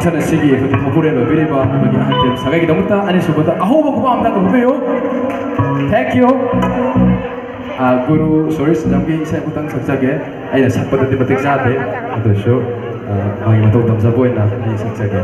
sana sige popular bili ba bagi hantem sagai kita muta ani subata aho ba kuba amda ko yo thank you guru sorry sampai saya utang saja ai na sapat de batik jate to show magi mato tam sa boy na ai saja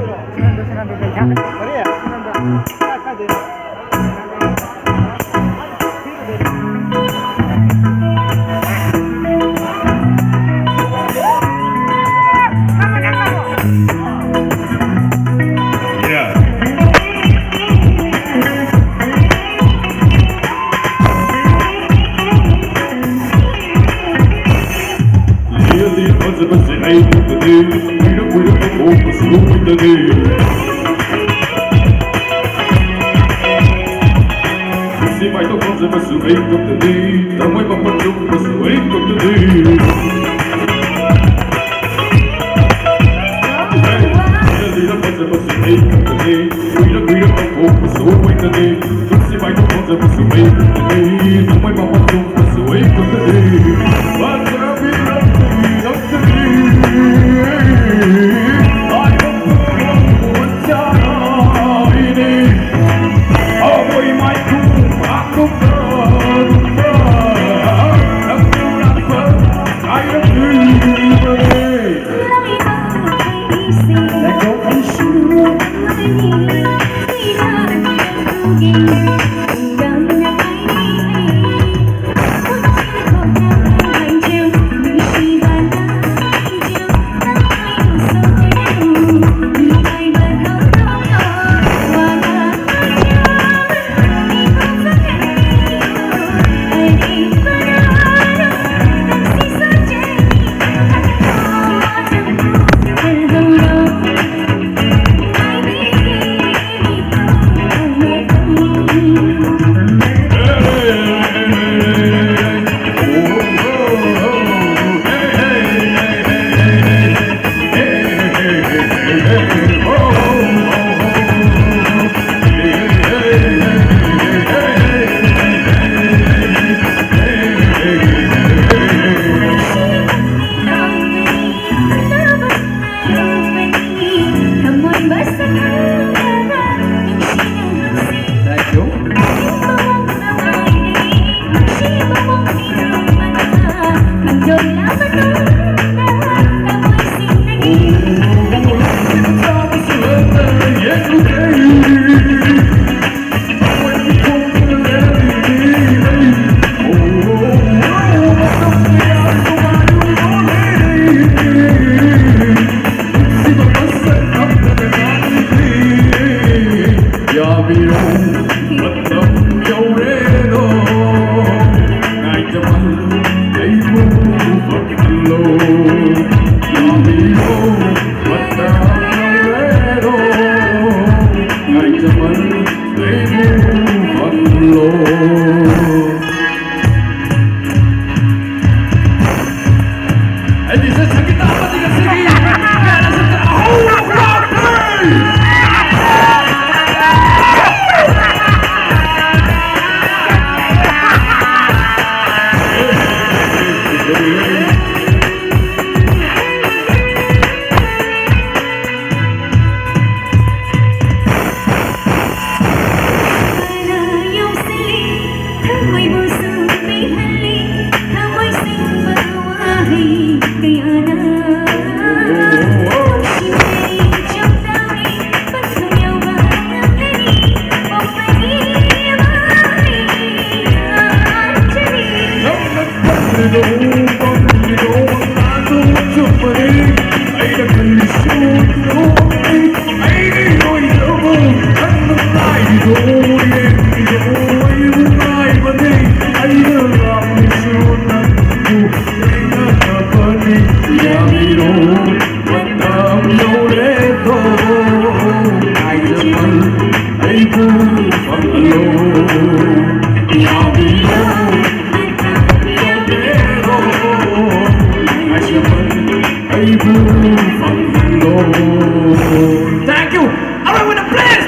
Thank you. Alright, with the place.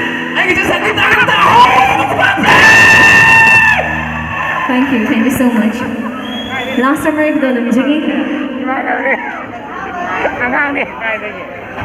Thank you so much. Last summer, ito, namijagi.